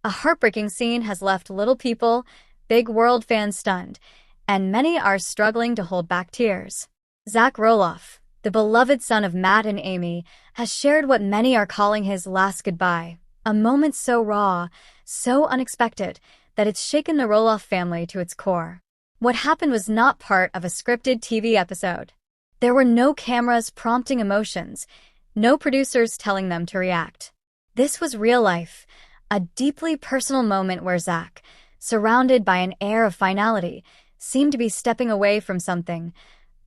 A heartbreaking scene has left little people, big world fans stunned, and many are struggling to hold back tears. Zach Roloff, the beloved son of Matt and Amy, has shared what many are calling his last goodbye, a moment so raw, so unexpected, that it's shaken the Roloff family to its core. What happened was not part of a scripted TV episode. There were no cameras prompting emotions, no producers telling them to react. This was real life, a deeply personal moment where Zach, surrounded by an air of finality, seemed to be stepping away from something,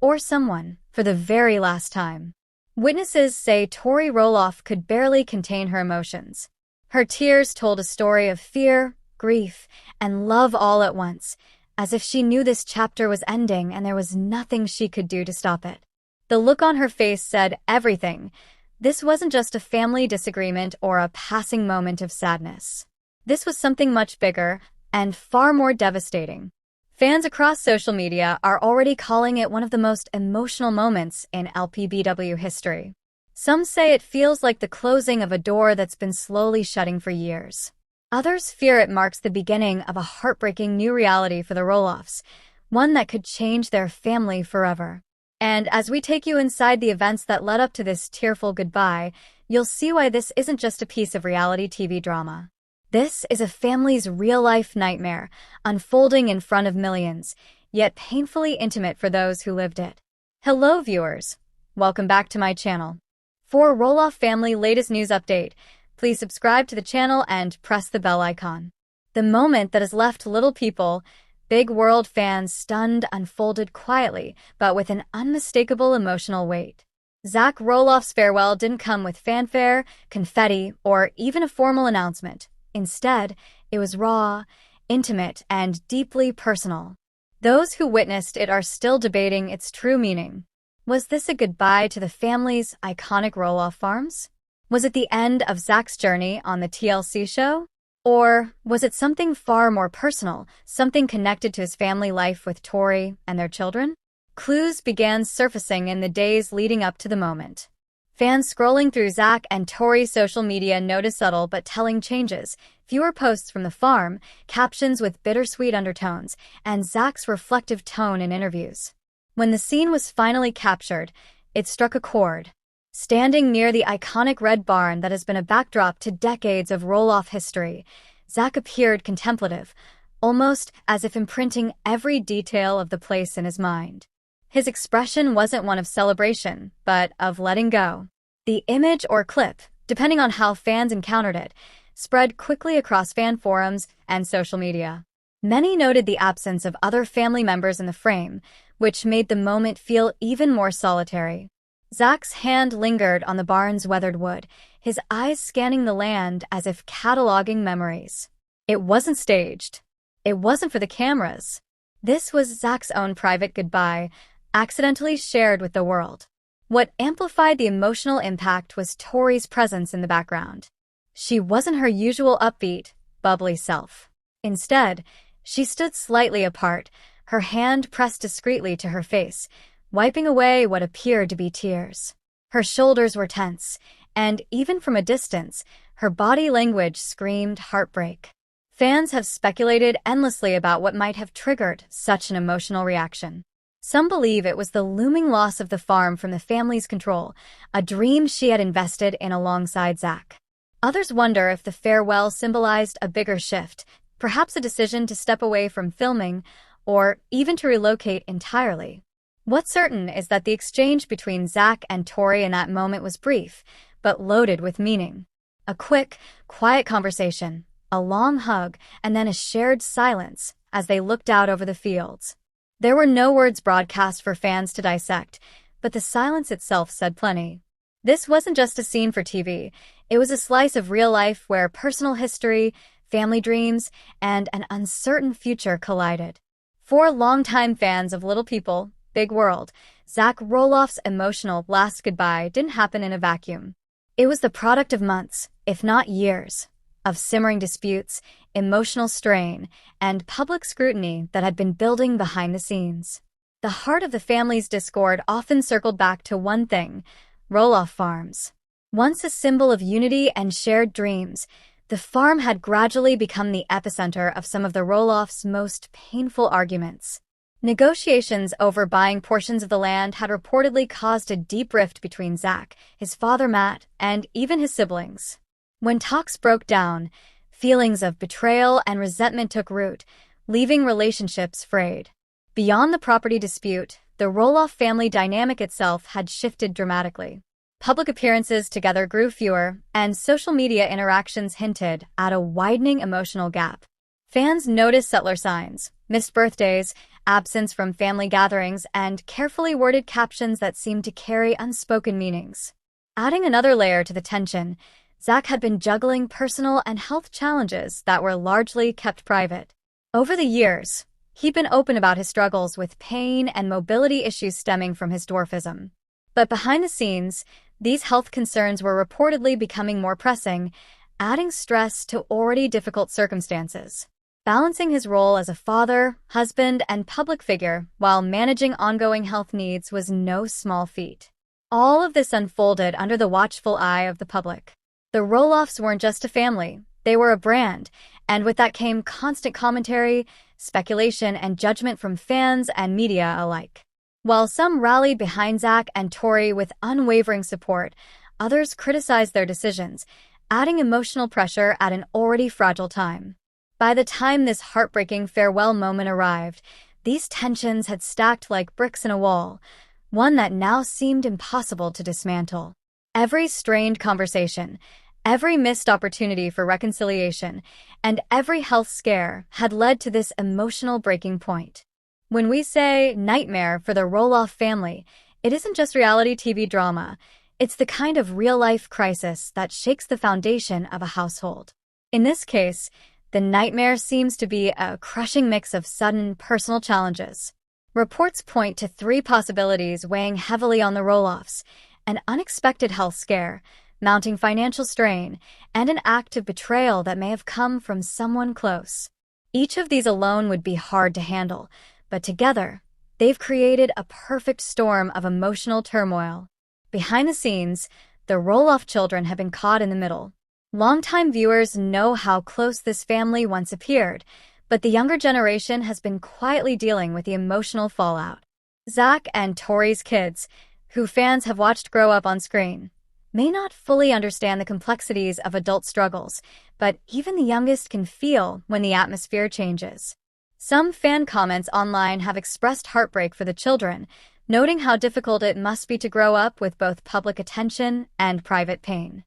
or someone, for the very last time. Witnesses say Tori Roloff could barely contain her emotions. Her tears told a story of fear, grief, and love all at once, as if she knew this chapter was ending and there was nothing she could do to stop it. The look on her face said everything. This wasn't just a family disagreement or a passing moment of sadness. This was something much bigger and far more devastating. Fans across social media are already calling it one of the most emotional moments in LPBW history. Some say it feels like the closing of a door that's been slowly shutting for years. Others fear it marks the beginning of a heartbreaking new reality for the Roloffs, one that could change their family forever. And as we take you inside the events that led up to this tearful goodbye, you'll see why this isn't just a piece of reality TV drama. This is a family's real-life nightmare, unfolding in front of millions, yet painfully intimate for those who lived it. Hello viewers, welcome back to my channel. For Roloff Family latest news update, please subscribe to the channel and press the bell icon. The moment that has left little people, big world fans stunned unfolded quietly, but with an unmistakable emotional weight. Zach Roloff's farewell didn't come with fanfare, confetti, or even a formal announcement. Instead, it was raw, intimate, and deeply personal. Those who witnessed it are still debating its true meaning. Was this a goodbye to the family's iconic Roloff Farms? Was it the end of Zach's journey on the TLC show? Or was it something far more personal, something connected to his family life with Tori and their children? Clues began surfacing in the days leading up to the moment. Fans scrolling through Zach and Tori's social media noticed subtle but telling changes, fewer posts from the farm, captions with bittersweet undertones, and Zach's reflective tone in interviews. When the scene was finally captured, it struck a chord. Standing near the iconic red barn that has been a backdrop to decades of Roloff history, Zach appeared contemplative, almost as if imprinting every detail of the place in his mind. His expression wasn't one of celebration, but of letting go. The image or clip, depending on how fans encountered it, spread quickly across fan forums and social media. Many noted the absence of other family members in the frame, which made the moment feel even more solitary. Zach's hand lingered on the barn's weathered wood, his eyes scanning the land as if cataloging memories. It wasn't staged. It wasn't for the cameras. This was Zach's own private goodbye, accidentally shared with the world. What amplified the emotional impact was Tori's presence in the background. She wasn't her usual upbeat, bubbly self. Instead, she stood slightly apart, her hand pressed discreetly to her face, wiping away what appeared to be tears. Her shoulders were tense, and even from a distance, her body language screamed heartbreak. Fans have speculated endlessly about what might have triggered such an emotional reaction. Some believe it was the looming loss of the farm from the family's control, a dream she had invested in alongside Zach. Others wonder if the farewell symbolized a bigger shift, perhaps a decision to step away from filming, or even to relocate entirely. What's certain is that the exchange between Zach and Tori in that moment was brief, but loaded with meaning. A quick, quiet conversation, a long hug, and then a shared silence as they looked out over the fields. There were no words broadcast for fans to dissect, but the silence itself said plenty. This wasn't just a scene for TV, it was a slice of real life where personal history, family dreams, and an uncertain future collided. For longtime fans of Little People, Big World, Zach Roloff's emotional last goodbye didn't happen in a vacuum. It was the product of months, if not years, of simmering disputes, emotional strain, and public scrutiny that had been building behind the scenes. The heart of the family's discord often circled back to one thing: Roloff Farms. Once a symbol of unity and shared dreams, the farm had gradually become the epicenter of some of the Roloffs' most painful arguments. Negotiations over buying portions of the land had reportedly caused a deep rift between Zach, his father Matt, and even his siblings. When talks broke down, feelings of betrayal and resentment took root, leaving relationships frayed. Beyond the property dispute, the Roloff family dynamic itself had shifted dramatically. Public appearances together grew fewer, and social media interactions hinted at a widening emotional gap. Fans noticed subtler signs: missed birthdays, absence from family gatherings, and carefully worded captions that seemed to carry unspoken meanings. Adding another layer to the tension, Zach had been juggling personal and health challenges that were largely kept private. Over the years, he'd been open about his struggles with pain and mobility issues stemming from his dwarfism. But behind the scenes, these health concerns were reportedly becoming more pressing, adding stress to already difficult circumstances. Balancing his role as a father, husband, and public figure while managing ongoing health needs was no small feat. All of this unfolded under the watchful eye of the public. The Roloffs weren't just a family, they were a brand, and with that came constant commentary, speculation, and judgment from fans and media alike. While some rallied behind Zach and Tori with unwavering support, others criticized their decisions, adding emotional pressure at an already fragile time. By the time this heartbreaking farewell moment arrived, these tensions had stacked like bricks in a wall, one that now seemed impossible to dismantle. Every strained conversation, every missed opportunity for reconciliation, and every health scare had led to this emotional breaking point. When we say nightmare for the Roloff family, it isn't just reality TV drama. It's the kind of real-life crisis that shakes the foundation of a household. In this case, the nightmare seems to be a crushing mix of sudden personal challenges. Reports point to 3 possibilities weighing heavily on the Roloffs: an unexpected health scare, mounting financial strain, and an act of betrayal that may have come from someone close. Each of these alone would be hard to handle, but together, they've created a perfect storm of emotional turmoil. Behind the scenes, the Roloff children have been caught in the middle. Longtime viewers know how close this family once appeared, but the younger generation has been quietly dealing with the emotional fallout. Zach and Tori's kids, who fans have watched grow up on screen, may not fully understand the complexities of adult struggles, but even the youngest can feel when the atmosphere changes. Some fan comments online have expressed heartbreak for the children, noting how difficult it must be to grow up with both public attention and private pain.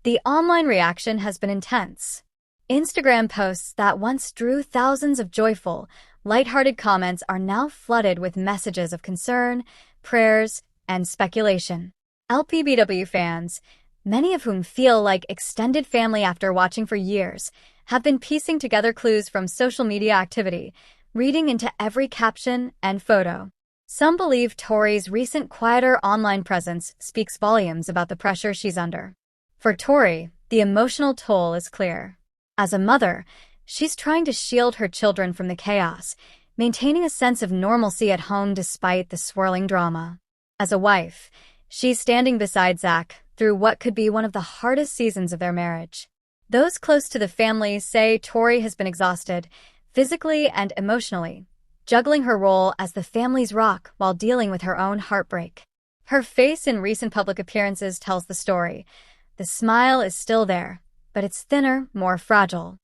The online reaction has been intense. Instagram posts that once drew thousands of joyful, lighthearted comments are now flooded with messages of concern, prayers, and speculation. LPBW fans, many of whom feel like extended family after watching for years, have been piecing together clues from social media activity, reading into every caption and photo. Some believe Tori's recent quieter online presence speaks volumes about the pressure she's under. For Tori, the emotional toll is clear. As a mother, she's trying to shield her children from the chaos, maintaining a sense of normalcy at home despite the swirling drama. As a wife, she's standing beside Zach through what could be one of the hardest seasons of their marriage. Those close to the family say Tori has been exhausted, physically and emotionally, juggling her role as the family's rock while dealing with her own heartbreak. Her face in recent public appearances tells the story. The smile is still there, but it's thinner, more fragile.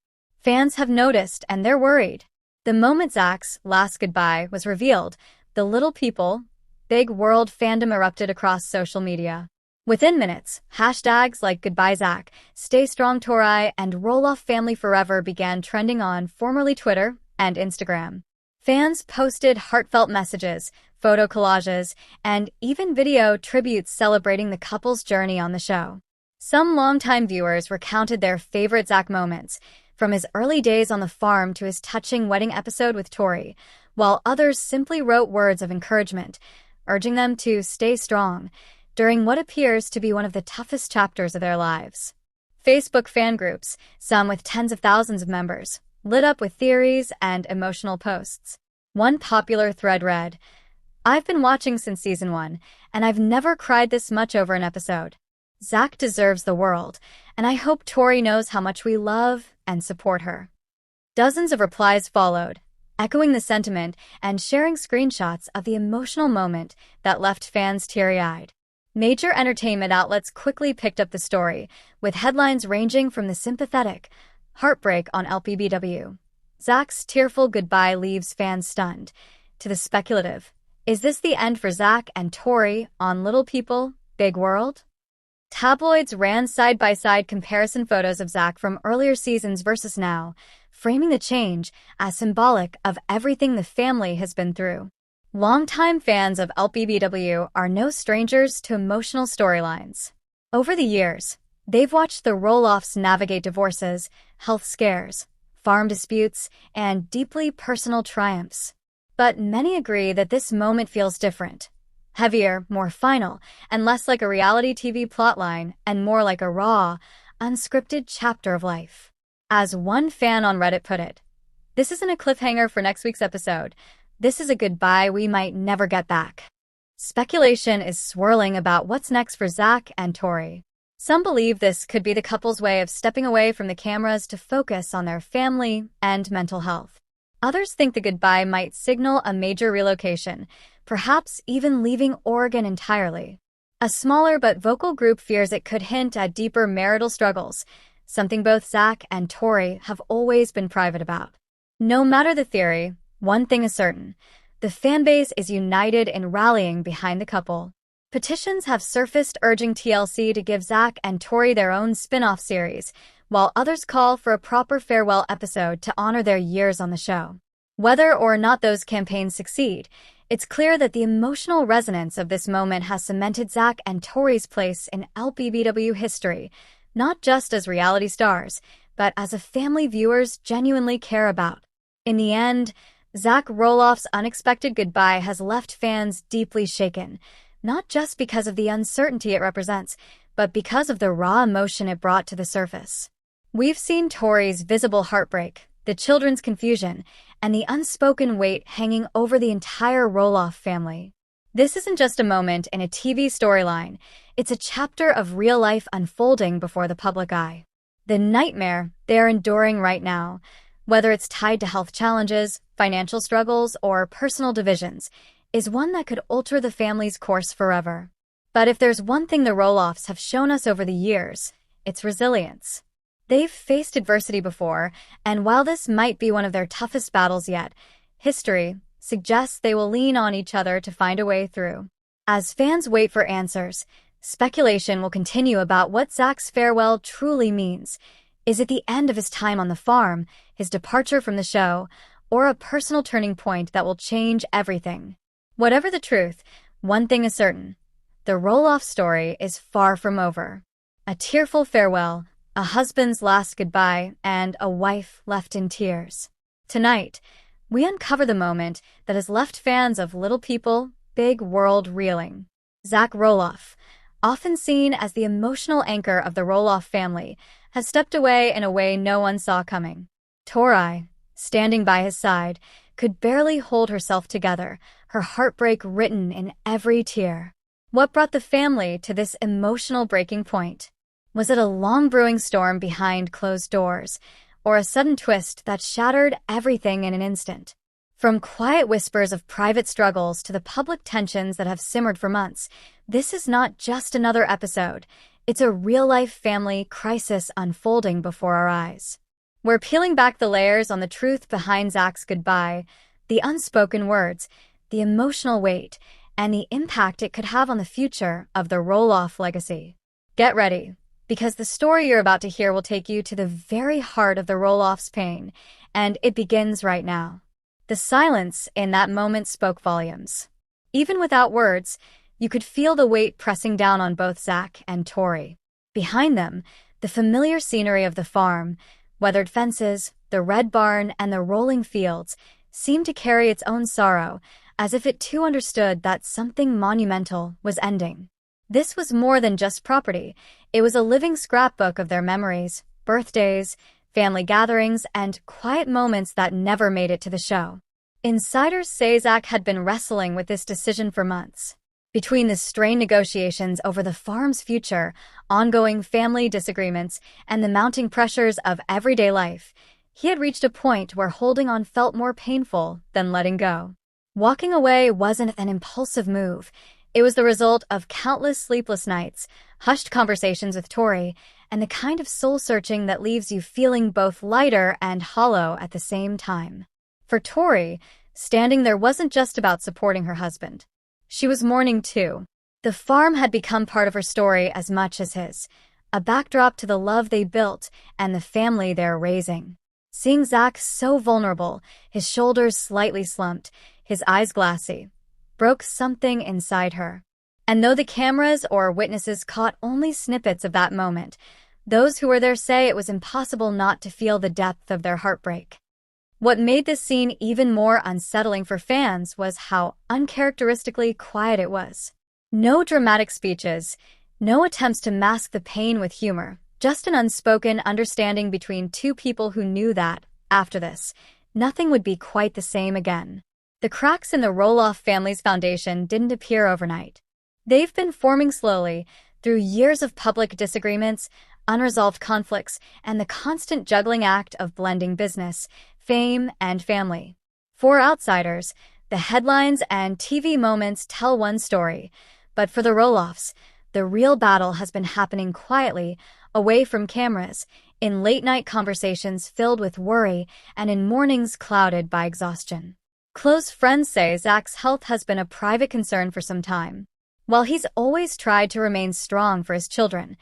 Fans have noticed, and they're worried. The moment Zach's last goodbye was revealed, the Little People, Big World fandom erupted across social media. Within minutes, hashtags like Goodbye Zach, Stay Strong Tori, and Roloff Family Forever began trending on formerly Twitter and Instagram. Fans posted heartfelt messages, photo collages, and even video tributes celebrating the couple's journey on the show. Some longtime viewers recounted their favorite Zach moments, from his early days on the farm to his touching wedding episode with Tori, while others simply wrote words of encouragement, urging them to stay strong during what appears to be one of the toughest chapters of their lives. Facebook fan groups, some with tens of thousands of members, lit up with theories and emotional posts. One popular thread read, "I've been watching since season 1, and I've never cried this much over an episode. Zach deserves the world, and I hope Tori knows how much we love and support her." Dozens of replies followed, echoing the sentiment and sharing screenshots of the emotional moment that left fans teary-eyed. Major entertainment outlets quickly picked up the story, with headlines ranging from the sympathetic "heartbreak on LPBW. Zach's tearful goodbye leaves fans stunned," to the speculative "is this the end for Zach and Tori on Little People, Big World?" Tabloids ran side-by-side comparison photos of Zach from earlier seasons versus now, framing the change as symbolic of everything the family has been through. Longtime fans of LPBW are no strangers to emotional storylines. Over the years, they've watched the Roloffs navigate divorces, health scares, farm disputes, and deeply personal triumphs. But many agree that this moment feels different. Heavier, more final, and less like a reality TV plotline and more like a raw, unscripted chapter of life. As one fan on Reddit put it, "This isn't a cliffhanger for next week's episode. This is a goodbye we might never get back." Speculation is swirling about what's next for Zach and Tori. Some believe this could be the couple's way of stepping away from the cameras to focus on their family and mental health. Others think the goodbye might signal a major relocation, perhaps even leaving Oregon entirely. A smaller but vocal group fears it could hint at deeper marital struggles, something both Zach and Tori have always been private about. No matter the theory, one thing is certain: the fanbase is united in rallying behind the couple. Petitions have surfaced urging TLC to give Zach and Tori their own spin-off series, while others call for a proper farewell episode to honor their years on the show. Whether or not those campaigns succeed, it's clear that the emotional resonance of this moment has cemented Zach and Tori's place in LPBW history, not just as reality stars, but as a family viewers genuinely care about. In the end, Zach Roloff's unexpected goodbye has left fans deeply shaken, not just because of the uncertainty it represents, but because of the raw emotion it brought to the surface. We've seen Tori's visible heartbreak, the children's confusion, and the unspoken weight hanging over the entire Roloff family. This isn't just a moment in a TV storyline, it's a chapter of real life unfolding before the public eye. The nightmare they're enduring right now, whether it's tied to health challenges, financial struggles, or personal divisions, is one that could alter the family's course forever. But if there's one thing the Roloffs have shown us over the years, it's resilience. They've faced adversity before, and while this might be one of their toughest battles yet, history suggests they will lean on each other to find a way through. As fans wait for answers, speculation will continue about what Zach's farewell truly means. Is it the end of his time on the farm, his departure from the show, or a personal turning point that will change everything? Whatever the truth, one thing is certain: the Roloff story is far from over. A tearful farewell, a husband's last goodbye, and a wife left in tears. Tonight, we uncover the moment that has left fans of Little People, Big World reeling. Zach Roloff, often seen as the emotional anchor of the Roloff family, has stepped away in a way no one saw coming. Tori, standing by his side, could barely hold herself together, her heartbreak written in every tear. What brought the family to this emotional breaking point? Was it a long brewing storm behind closed doors, or a sudden twist that shattered everything in an instant? From quiet whispers of private struggles to the public tensions that have simmered for months, this is not just another episode. It's a real-life family crisis unfolding before our eyes. We're peeling back the layers on the truth behind Zach's goodbye, the unspoken words, the emotional weight, and the impact it could have on the future of the Roloff legacy. Get ready, because the story you're about to hear will take you to the very heart of the Roloff's pain, and it begins right now. The silence in that moment spoke volumes. Even without words, you could feel the weight pressing down on both Zach and Tori. Behind them, the familiar scenery of the farm, weathered fences, the red barn, and the rolling fields, seemed to carry its own sorrow, as if it too understood that something monumental was ending. This was more than just property. It was a living scrapbook of their memories, birthdays, family gatherings, and quiet moments that never made it to the show. Insiders say Zach had been wrestling with this decision for months. Between the strained negotiations over the farm's future, ongoing family disagreements, and the mounting pressures of everyday life, he had reached a point where holding on felt more painful than letting go. Walking away wasn't an impulsive move. It was the result of countless sleepless nights, hushed conversations with Tori, and the kind of soul-searching that leaves you feeling both lighter and hollow at the same time. For Tori, standing there wasn't just about supporting her husband. She was mourning too. The farm had become part of her story as much as his, a backdrop to the love they built and the family they're raising. Seeing Zach so vulnerable, his shoulders slightly slumped, his eyes glassy, broke something inside her. And though the cameras or witnesses caught only snippets of that moment, those who were there say it was impossible not to feel the depth of their heartbreak. What made this scene even more unsettling for fans was how uncharacteristically quiet it was. No dramatic speeches, no attempts to mask the pain with humor, just an unspoken understanding between two people who knew that, after this, nothing would be quite the same again. The cracks in the Roloff family's foundation didn't appear overnight. They've been forming slowly, through years of public disagreements, unresolved conflicts, and the constant juggling act of blending business, fame, and family. For outsiders, the headlines and TV moments tell one story, but for the Roloffs, the real battle has been happening quietly, away from cameras, in late-night conversations filled with worry and in mornings clouded by exhaustion. Close friends say Zach's health has been a private concern for some time. While he's always tried to remain strong for his children,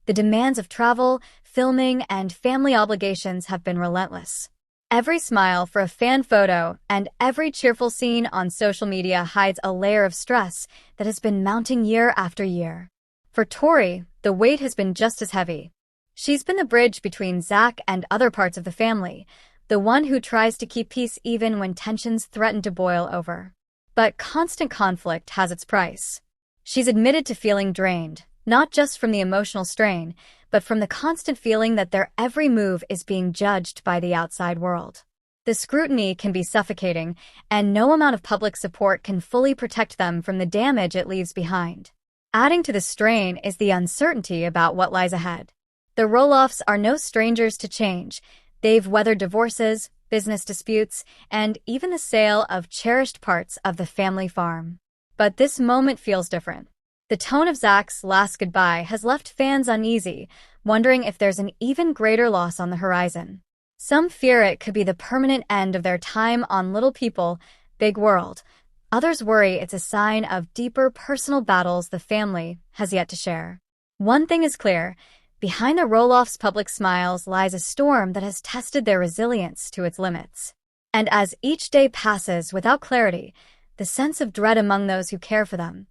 the demands of travel, filming, and family obligations have been relentless. Every smile for a fan photo and every cheerful scene on social media hides a layer of stress that has been mounting year after year. For Tori, the weight has been just as heavy. She's been the bridge between Zach and other parts of the family, the one who tries to keep peace even when tensions threaten to boil over. But constant conflict has its price. She's admitted to feeling drained, not just from the emotional strain, but from the constant feeling that their every move is being judged by the outside world. The scrutiny can be suffocating, and no amount of public support can fully protect them from the damage it leaves behind. Adding to the strain is the uncertainty about what lies ahead. The Roloffs are no strangers to change. They've weathered divorces, business disputes, and even the sale of cherished parts of the family farm. But this moment feels different. The tone of Zach's last goodbye has left fans uneasy, wondering if there's an even greater loss on the horizon. Some fear it could be the permanent end of their time on Little People, Big World. Others worry it's a sign of deeper personal battles the family has yet to share. One thing is clear: behind the Roloffs' public smiles lies a storm that has tested their resilience to its limits. And as each day passes without clarity, the sense of dread among those who care for them,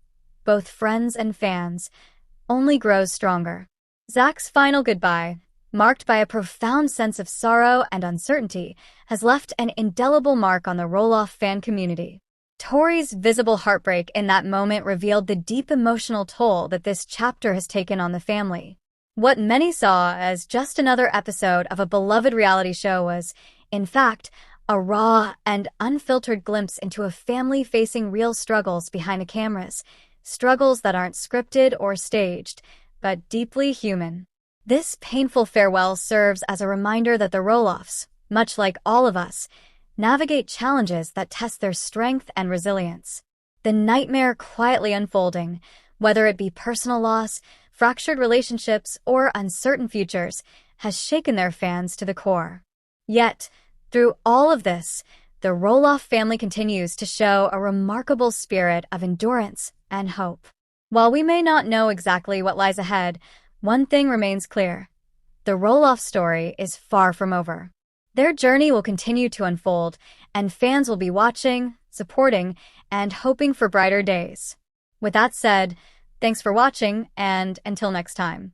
both friends and fans, only grows stronger. Zach's final goodbye, marked by a profound sense of sorrow and uncertainty, has left an indelible mark on the Roloff fan community. Tori's visible heartbreak in that moment revealed the deep emotional toll that this chapter has taken on the family. What many saw as just another episode of a beloved reality show was, in fact, a raw and unfiltered glimpse into a family facing real struggles behind the cameras, struggles that aren't scripted or staged, but deeply human. This painful farewell serves as a reminder that the Roloffs, much like all of us, navigate challenges that test their strength and resilience. The nightmare quietly unfolding, whether it be personal loss, fractured relationships, or uncertain futures, has shaken their fans to the core. Yet, through all of this, the Roloff family continues to show a remarkable spirit of endurance and hope. While we may not know exactly what lies ahead, one thing remains clear: the Roloff story is far from over. Their journey will continue to unfold, and fans will be watching, supporting, and hoping for brighter days. With that said, thanks for watching, and until next time.